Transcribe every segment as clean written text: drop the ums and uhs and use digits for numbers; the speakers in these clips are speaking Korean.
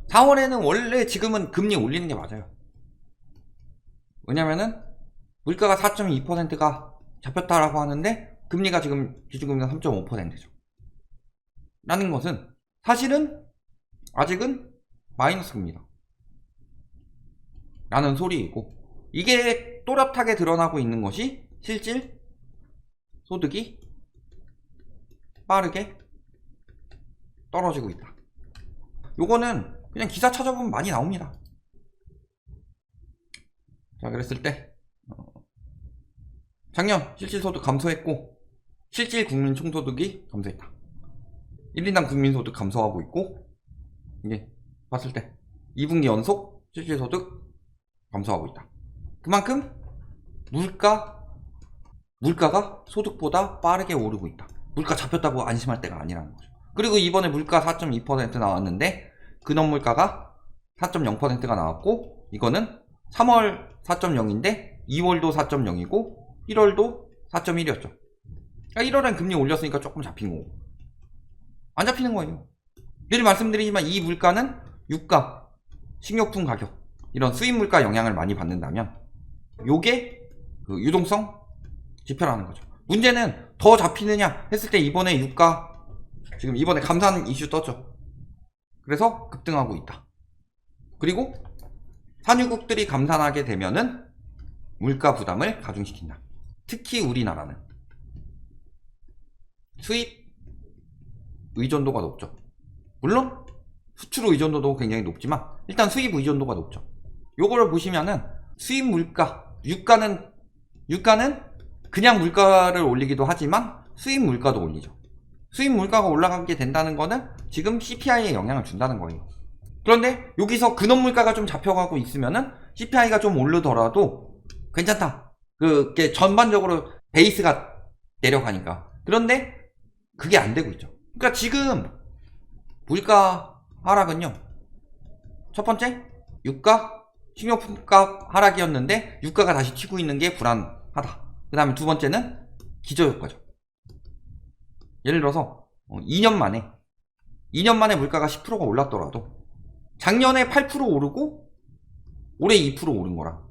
(4월에는) 원래 지금은 금리 올리는 게 맞아요. 왜냐면은 물가가 4.2%가 잡혔다라고 하는데 금리가 지금 기준금리가 3.5%죠. 라는 것은 사실은 아직은 마이너스 금리다 라는 소리이고, 이게 또렷하게 드러나고 있는 것이 실질 소득이 빠르게 떨어지고 있다. 요거는 그냥 기사 찾아보면 많이 나옵니다. 자, 그랬을 때 작년 실질소득 감소했고 실질 국민 총소득이 감소했다. 1인당 국민소득 감소하고 있고, 이게 봤을 때 2분기 연속 실질소득 감소하고 있다. 그만큼 물가가 소득보다 빠르게 오르고 있다. 물가 잡혔다고 안심할 때가 아니라는 거죠. 그리고 이번에 물가 4.2% 나왔는데 근원물가가 4.0%가 나왔고, 이거는 3월 4.0인데 2월도 4.0이고 1월도 4.1이었죠. 1월엔 금리 올렸으니까 조금 잡힌 거고, 안 잡히는 거예요. 늘 말씀드리지만 이 물가는 유가, 식료품 가격, 이런 수입 물가 영향을 많이 받는다면 요게 그 유동성 지표라는 거죠. 문제는 더 잡히느냐 했을 때 이번에 유가, 지금 이번에 감산 이슈 떴죠. 그래서 급등하고 있다. 그리고 산유국들이 감산하게 되면은 물가 부담을 가중시킨다. 특히 우리나라는 수입 의존도가 높죠. 물론 수출 의존도도 굉장히 높지만 일단 수입 의존도가 높죠. 요거를 보시면은 수입 물가, 유가는 그냥 물가를 올리기도 하지만 수입 물가도 올리죠. 수입 물가가 올라가게 된다는 거는 지금 CPI에 영향을 준다는 거예요. 그런데 여기서 근원 물가가 좀 잡혀가고 있으면은 CPI가 좀 오르더라도 괜찮다. 그게 전반적으로 베이스가 내려가니까. 그런데 그게 안 되고 있죠. 그러니까 지금 물가 하락은요, 첫 번째 유가, 식료품값 하락이었는데 유가가 다시 튀고 있는 게 불안하다. 그 다음에 두 번째는 기저효과죠. 예를 들어서 2년 만에 물가가 10%가 올랐더라도 작년에 8% 오르고 올해 2% 오른 거랑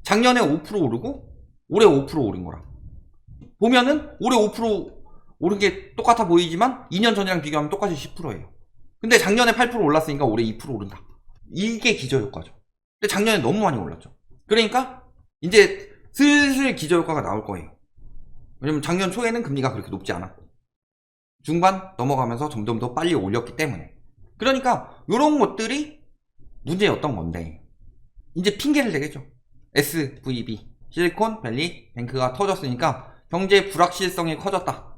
작년에 5% 오르고 올해 5% 오른 거랑 보면은 올해 5% 오른 게 똑같아 보이지만 2년 전이랑 비교하면 똑같이 10%예요. 근데 작년에 8% 올랐으니까 올해 2% 오른다. 이게 기저효과죠. 근데 작년에 너무 많이 올랐죠. 그러니까 이제 슬슬 기저효과가 나올 거예요. 왜냐면 작년 초에는 금리가 그렇게 높지 않았고 중반 넘어가면서 점점 더 빨리 올렸기 때문에. 그러니까 이런 것들이 문제였던 건데 이제 핑계를 대겠죠. SVB, 실리콘밸리 뱅크가 터졌으니까 경제 불확실성이 커졌다.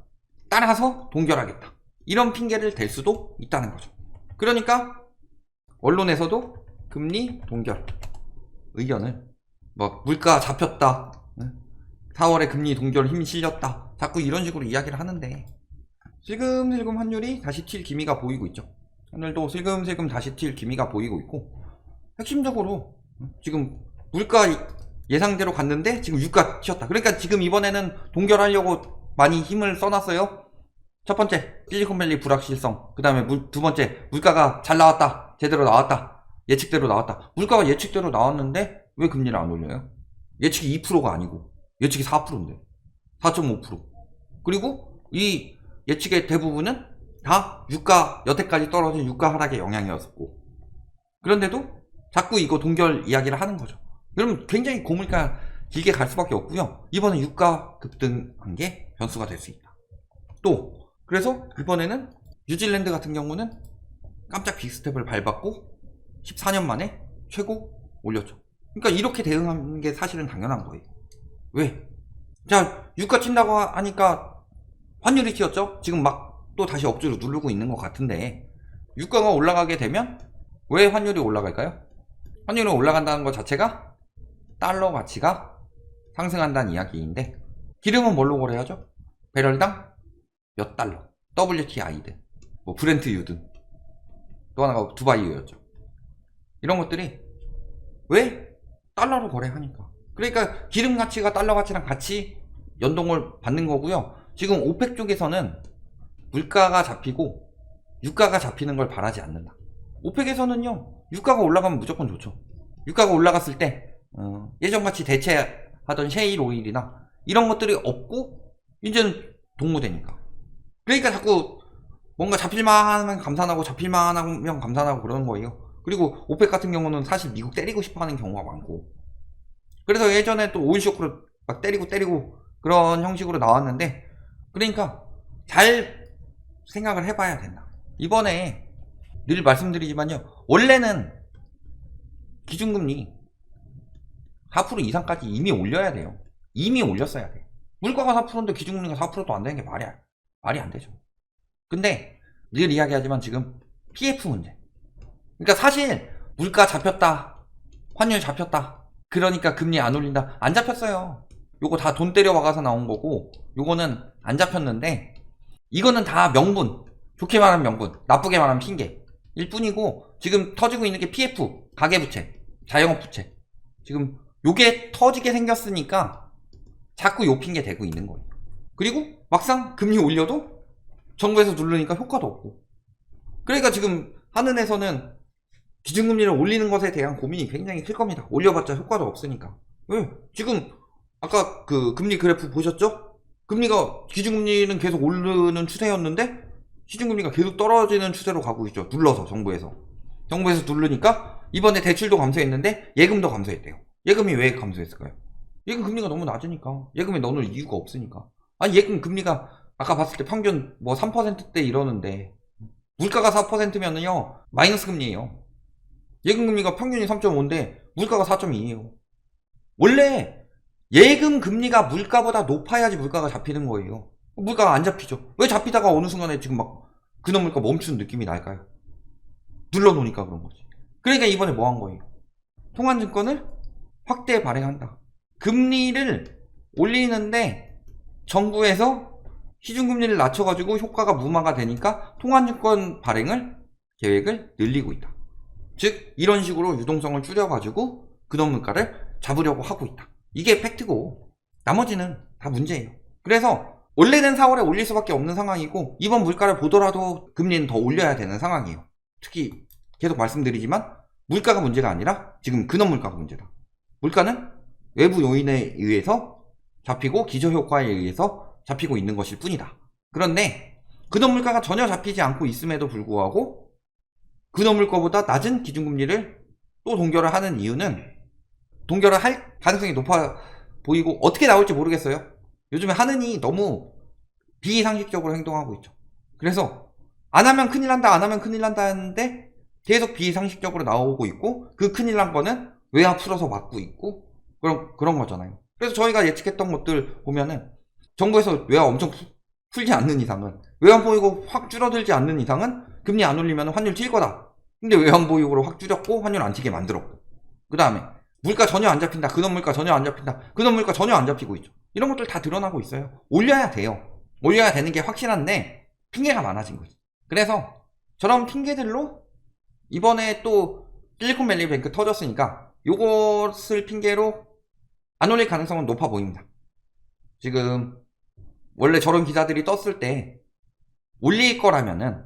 따라서 동결하겠다. 이런 핑계를 댈 수도 있다는 거죠. 그러니까 언론에서도 금리 동결 의견을 물가 잡혔다, 4월에 금리 동결 힘이 실렸다, 자꾸 이런 식으로 이야기를 하는데 슬금슬금 환율이 다시 튈 기미가 보이고 있죠. 환율도 슬금슬금 다시 튈 기미가 보이고 있고, 핵심적으로 지금 물가 예상대로 갔는데 지금 유가 튀었다. 그러니까 지금 이번에는 동결하려고 많이 힘을 써놨어요. 첫 번째 실리콘밸리 불확실성, 그 다음에 두 번째 물가가 잘 나왔다, 제대로 나왔다, 예측대로 나왔다. 물가가 예측대로 나왔는데 왜 금리를 안 올려요? 예측이 2%가 아니고 예측이 4%인데 4.5%. 그리고 이 예측의 대부분은 다 유가, 여태까지 떨어진 유가 하락의 영향이었고, 그런데도 자꾸 이거 동결 이야기를 하는 거죠. 그러면 굉장히 고물가 길게 갈 수밖에 없고요. 이번에 유가 급등한 게 변수가 될 수 있다. 또 그래서 이번에는 뉴질랜드 같은 경우는 깜짝 빅스텝을 밟았고 14년 만에 최고 올렸죠. 그러니까 이렇게 대응하는 게 사실은 당연한 거예요. 왜? 자, 유가 튄다고 하니까 환율이 튀었죠? 지금 막 또 다시 억지로 누르고 있는 것 같은데, 유가가 올라가게 되면 왜 환율이 올라갈까요? 환율이 올라간다는 것 자체가 달러 가치가 상승한다는 이야기인데, 기름은 뭘로 거래하죠? 배럴당 몇 달러, WTI든 브렌트 유든, 또 하나가 두바이유였죠. 이런 것들이 왜? 달러로 거래하니까. 그러니까 기름 가치가 달러 가치랑 같이 연동을 받는 거고요. 지금 오펙 쪽에서는 물가가 잡히고 유가가 잡히는 걸 바라지 않는다. 오펙에서는요, 유가가 올라가면 무조건 좋죠. 유가가 올라갔을 때 예전같이 대체하던 셰일 오일이나 이런 것들이 없고 이제는 동무되니까. 그러니까 자꾸 뭔가 잡힐만 하면 감산하고 잡힐만 하면 감산하고 그러는 거예요. 그리고 오펙 같은 경우는 사실 미국 때리고 싶어하는 경우가 많고, 그래서 예전에 또 오일 쇼크로 막 때리고 그런 형식으로 나왔는데, 그러니까 잘 생각을 해봐야 된다. 이번에 늘 말씀드리지만요, 원래는 기준금리 4% 이상까지 이미 올려야 돼요. 이미 올렸어야 돼요. 물가가 4%인데 기준금리가 4%도 안 되는 게 말이 안 되죠. 근데 늘 이야기하지만 지금 PF 문제. 그러니까 사실 물가 잡혔다, 환율 잡혔다, 그러니까 금리 안 올린다. 안 잡혔어요. 요거 다 돈 때려 박아서 나온 거고, 요거는 안 잡혔는데, 이거는 다 명분, 좋게 말하면 명분, 나쁘게 말하면 핑계 일 뿐이고, 지금 터지고 있는 게 PF, 가계부채, 자영업부채, 지금 요게 터지게 생겼으니까 자꾸 요 핑계 대고 있는 거예요. 그리고 막상 금리 올려도 정부에서 누르니까 효과도 없고, 그러니까 지금 한은에서는 기준금리를 올리는 것에 대한 고민이 굉장히 클 겁니다. 올려봤자 효과도 없으니까. 왜? 지금 아까 그 금리 그래프 보셨죠? 금리가, 기준금리는 계속 오르는 추세였는데 시중금리가 계속 떨어지는 추세로 가고 있죠. 눌러서 정부에서 누르니까 이번에 대출도 감소했는데 예금도 감소했대요. 예금이 왜 감소했을까요? 예금 금리가 너무 낮으니까. 예금에 넣을 이유가 없으니까. 아니, 예금 금리가 아까 봤을 때 평균 뭐 3%대 이러는데 물가가 4%면은요 마이너스 금리예요. 예금 금리가 평균이 3.5인데 물가가 4.2예요. 원래 예금 금리가 물가보다 높아야지 물가가 잡히는 거예요. 물가가 안 잡히죠. 왜 잡히다가 어느 순간에 지금 막 근원 물가 멈추는 느낌이 날까요? 눌러놓으니까 그런 거지. 그러니까 이번에 뭐 한 거예요? 통화증권을 확대 발행한다. 금리를 올리는데 정부에서 시중금리를 낮춰가지고 효과가 무마가 되니까 통화증권 발행을 계획을 늘리고 있다. 즉 이런 식으로 유동성을 줄여가지고 근원 물가를 잡으려고 하고 있다. 이게 팩트고 나머지는 다 문제예요. 그래서 원래는 4월에 올릴 수밖에 없는 상황이고, 이번 물가를 보더라도 금리는 더 올려야 되는 상황이에요. 특히 계속 말씀드리지만 물가가 문제가 아니라 지금 근원 물가가 문제다. 물가는 외부 요인에 의해서 잡히고 기저효과에 의해서 잡히고 있는 것일 뿐이다. 그런데 근원 물가가 전혀 잡히지 않고 있음에도 불구하고 근원 물가보다 낮은 기준금리를 또 동결을 하는 이유는, 동결을 할 가능성이 높아 보이고 어떻게 나올지 모르겠어요. 요즘에 한은이 너무 비상식적으로 행동하고 있죠. 그래서 안 하면 큰일 난다, 안 하면 큰일 난다 하는데 계속 비상식적으로 나오고 있고, 그 큰일 난 거는 외화 풀어서 막고 있고 그런 거잖아요. 그래서 저희가 예측했던 것들 보면은 정부에서 외화 엄청 풀지 않는 이상은, 외환 보유고 확 줄어들지 않는 이상은 금리 안 올리면 환율 튈 거다. 근데 외환 보유고로 확 줄였고 환율 안 튀게 만들었고, 그 다음에 물가 전혀 안 잡힌다, 근원 물가 전혀 안 잡힌다, 근원 물가 전혀 안 잡히고 있죠. 이런 것들 다 드러나고 있어요. 올려야 돼요. 올려야 되는 게 확실한데 핑계가 많아진 거죠. 그래서 저런 핑계들로 이번에 또 실리콘밸리 뱅크 터졌으니까 요것을 핑계로 안 올릴 가능성은 높아 보입니다. 지금 원래 저런 기사들이 떴을 때 올릴 거라면은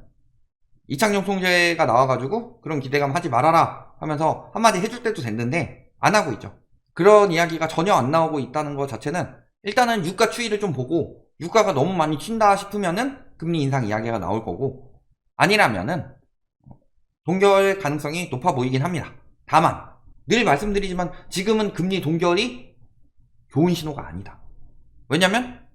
이창용 총재가 나와가지고 그런 기대감 하지 말아라 하면서 한마디 해줄 때도 됐는데 안 하고 있죠. 그런 이야기가 전혀 안 나오고 있다는 것 자체는, 일단은 유가 추이를 좀 보고 유가가 너무 많이 튄다 싶으면은 금리 인상 이야기가 나올 거고, 아니라면은 동결 가능성이 높아 보이긴 합니다. 다만 늘 말씀드리지만 지금은 금리 동결이 좋은 신호가 아니다. 왜냐면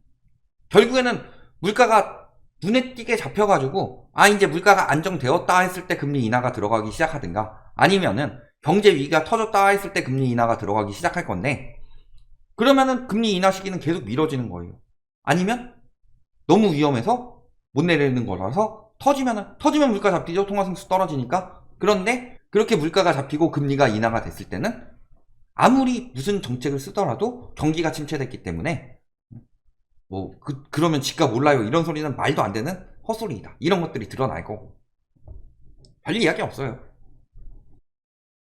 결국에는 물가가 눈에 띄게 잡혀가지고 이제 물가가 안정되었다 했을 때 금리 인하가 들어가기 시작하든가, 아니면은 경제 위기가 터졌다 했을 때 금리 인하가 들어가기 시작할 건데, 그러면은 금리 인하 시기는 계속 미뤄지는 거예요. 아니면 너무 위험해서 못 내리는 거라서 터지면 물가 잡히죠. 통화승수 떨어지니까. 그런데 그렇게 물가가 잡히고 금리가 인하가 됐을 때는 아무리 무슨 정책을 쓰더라도 경기가 침체됐기 때문에 그러면 집값 올라요 이런 소리는 말도 안 되는 헛소리이다. 이런 것들이 드러날 거고 별 이야기 없어요.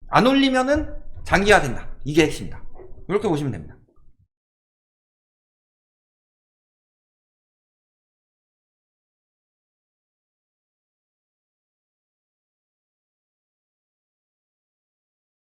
안 올리면은 장기화된다. 이게 핵심이다. 이렇게 보시면 됩니다.